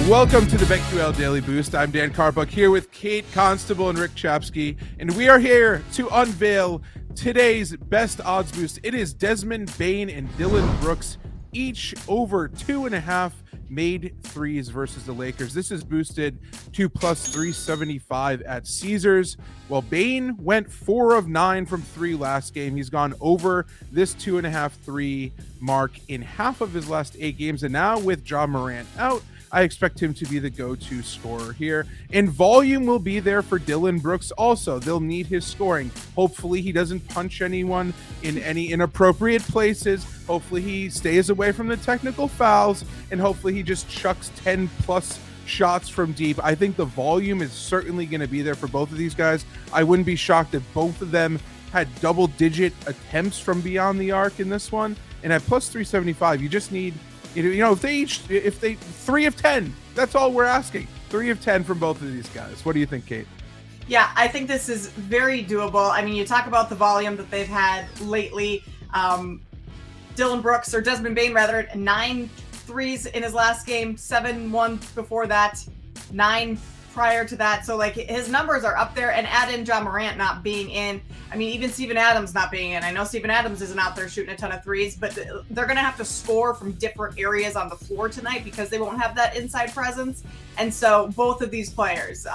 Welcome to the BetQL Daily Boost. I'm Dan Carbuck here with Kate Constable and Rick Chapsky, and we are here to unveil today's best odds boost. It is Desmond, Bane, and Dillon Brooks, each over 2.5 made threes versus the Lakers. This is boosted to plus 375 at Caesars. Well, Bane went 4 of 9 from 3 last game. He's gone over this 2.5 3 mark in half of his last 8 games, and now with Ja Morant out, I expect him to be the go-to scorer here. And volume will be there for Dillon Brooks also. They'll need his scoring. Hopefully he doesn't punch anyone in any inappropriate places. Hopefully he stays away from the technical fouls. And hopefully he just chucks 10-plus shots from deep. I think the volume is certainly going to be there for both of these guys. I wouldn't be shocked if both of them had double-digit attempts from beyond the arc in this one. And at plus 375, you just need... if they 3 of 10, that's all we're asking. 3 of 10 from both of these guys. What do you think, Kate? Yeah, I think this is very doable. I mean, you talk about the volume that they've had lately. Dillon Brooks, or Desmond Bane rather, 9 threes in his last game, 7-1 before that, 9 prior to that. So like his numbers are up there, and add in Ja Morant not being in. I mean, even Steven Adams not being in. I know Steven Adams isn't out there shooting a ton of threes, but they're going to have to score from different areas on the floor tonight because they won't have that inside presence. And so both of these players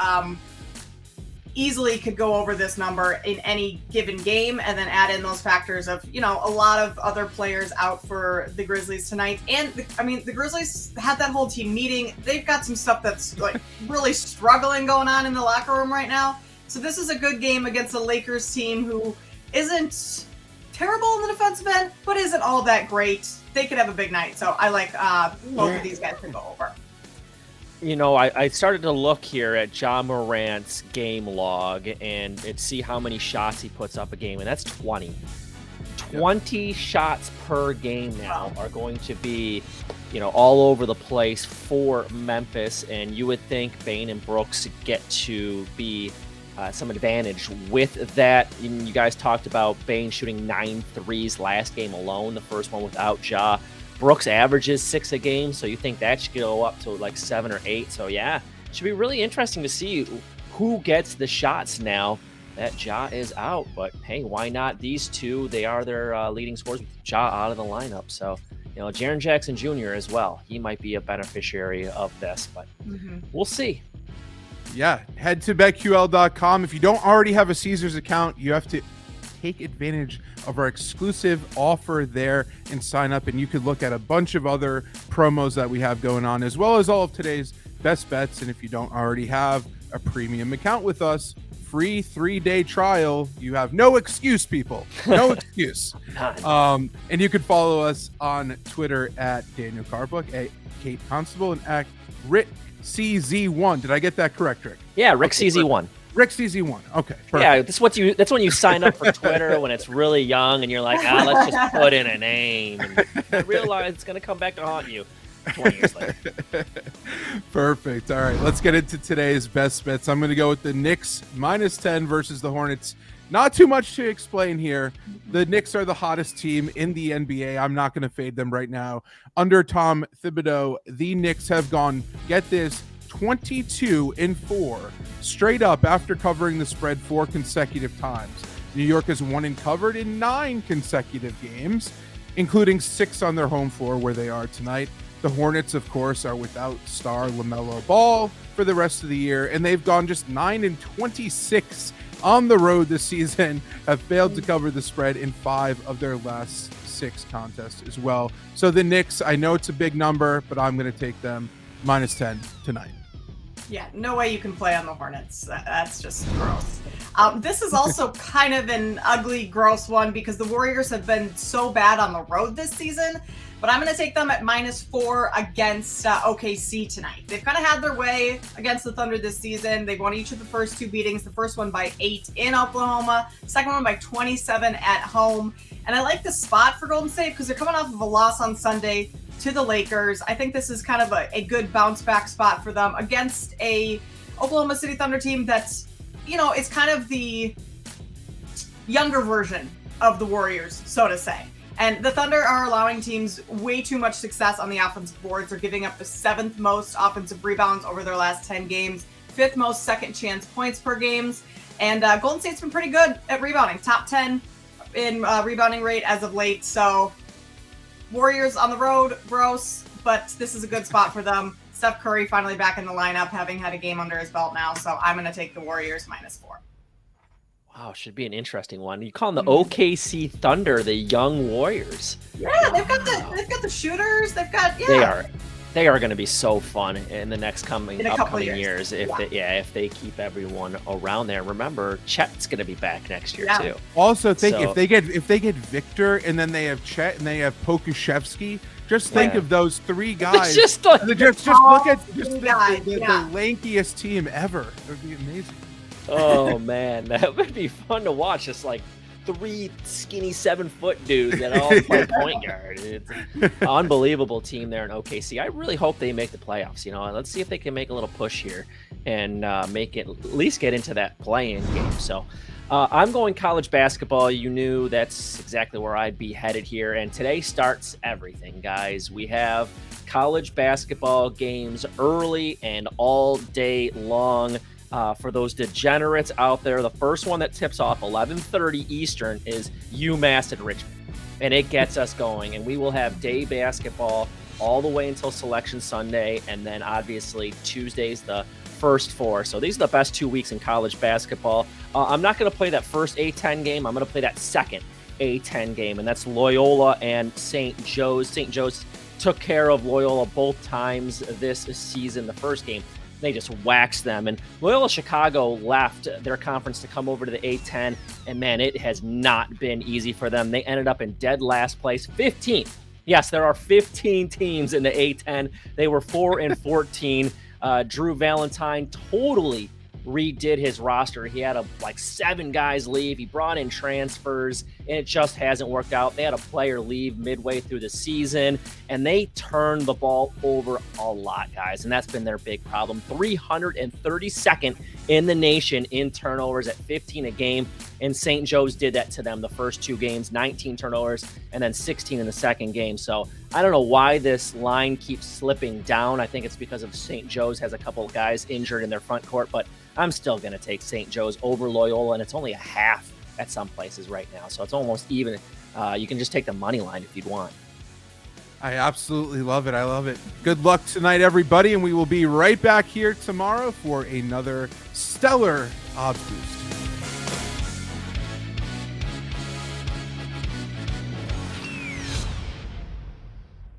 easily could go over this number in any given game, and then add in those factors of, a lot of other players out for the Grizzlies tonight. And the Grizzlies had that whole team meeting. They've got some stuff that's like really struggling going on in the locker room right now. So this is a good game against the Lakers team who isn't terrible in the defensive end, but isn't all that great. They could have a big night. So I like both of these guys to go over. I started to look here at Ja Morant's game log and see how many shots he puts up a game, and that's 20. 20 shots per game now are going to be, all over the place for Memphis, and you would think Bane and Brooks get to be some advantage with that. You guys talked about Bane shooting 9 threes last game alone, the first one without Ja. Brooks averages 6 a game, so you think that should go up to like 7 or 8. So yeah, it should be really interesting to see who gets the shots now that Ja is out. But hey, why not these two? They are their leading scorers with Ja out of the lineup. So, Jaren Jackson Jr. as well. He might be a beneficiary of this, but we'll see. Yeah, head to BetQL.com. If you don't already have a Caesars account, you have to take advantage of our exclusive offer there and sign up, and you could look at a bunch of other promos that we have going on, as well as all of today's best bets. And if you don't already have a premium account with us, free 3-day trial. You have no excuse, people. No excuse. And you can follow us on Twitter at Daniel Carbuck, at Kate Constable, and at Rick CZ1. Did I get that correct, Rick? Yeah, Rick CZ1. Rick CZ1. Okay. Perfect. Yeah, that's when you sign up for Twitter when it's really young and you're like, let's just put in a name, and you realize it's going to come back to haunt you 20 years later. Perfect. All right, let's get into today's best bets. I'm going to go with the Knicks -10 versus the Hornets. Not too much to explain here. The Knicks are the hottest team in the NBA. I'm not going to fade them right now. Under Tom Thibodeau, the Knicks have gone, get this, 22-4 straight up after covering the spread 4 consecutive times. New York has won and covered in 9 consecutive games, including 6 on their home floor where they are tonight. The Hornets, of course, are without star LaMelo Ball for the rest of the year, and they've gone just 9-26 on the road this season, have failed to cover the spread in 5 of their last 6 contests as well. So the Knicks, I know it's a big number, but I'm going to take them -10 tonight. Yeah, no way you can play on the Hornets. That's just gross. This is also kind of an ugly, gross one because the Warriors have been so bad on the road this season. But I'm going to take them at -4 against OKC tonight. They've kind of had their way against the Thunder this season. They've won each of the first 2 beatings. The first one by 8 in Oklahoma. Second one by 27 at home. And I like the spot for Golden State because they're coming off of a loss on Sunday to the Lakers. I think this is kind of a good bounce back spot for them against a Oklahoma City Thunder team that's, it's kind of the younger version of the Warriors, so to say. And the Thunder are allowing teams way too much success on the offensive boards. They're giving up the 7th most offensive rebounds over their last 10 games, 5th most second chance points per games. And Golden State's been pretty good at rebounding, top 10 in rebounding rate as of late. So Warriors on the road, gross, but this is a good spot for them. Steph Curry finally back in the lineup, having had a game under his belt now. So I'm going to take the Warriors -4. Wow, should be an interesting one. You call them the OKC Thunder, the young Warriors. Yeah, they've got the shooters. They've got They are going to be so fun in the next upcoming years if they keep everyone around there. Remember, Chet's going to be back next year too. Also, think if they get Victor and then they have Chet and they have Pokuševski. Just think of those 3 guys. Just look at the lankiest team ever. It would be amazing. Oh man, that would be fun to watch. Just like 3 skinny 7-foot dudes that all play point guard. It's an unbelievable team there in OKC. I really hope they make the playoffs. Let's see if they can make a little push here and make it at least get into that play-in game. So I'm going college basketball. You knew that's exactly where I'd be headed here. And today starts everything, guys. We have college basketball games early and all day long. For those degenerates out there, the first one that tips off 11:30 Eastern is UMass at Richmond, and it gets us going. And we will have day basketball all the way until Selection Sunday, and then obviously Tuesday's the first 4. So these are the best 2 weeks in college basketball. I'm not going to play that first A-10 game. I'm going to play that second A-10 game, and that's Loyola and St. Joe's. St. Joe's took care of Loyola both times this season. The first game, they just waxed them. And Loyola Chicago left their conference to come over to the A-10, and man, it has not been easy for them. They ended up in dead last place, 15th. Yes, there are 15 teams in the A-10. They were 4-14. Drew Valentine totally redid his roster. He had 7 guys leave. He brought in transfers, and it just hasn't worked out. They had a player leave midway through the season, and they turned the ball over a lot, guys, and that's been their big problem. 332nd in the nation in turnovers at 15 a game, and St. Joe's did that to them the first 2 games, 19 turnovers, and then 16 in the second game. So I don't know why this line keeps slipping down. I think it's because of St. Joe's has a couple of guys injured in their front court, but I'm still going to take St. Joe's over Loyola, and it's only a half at some places right now. So it's almost even. You can just take the money line if you'd want. I absolutely love it. I love it. Good luck tonight, everybody, and we will be right back here tomorrow for another stellar odds boost.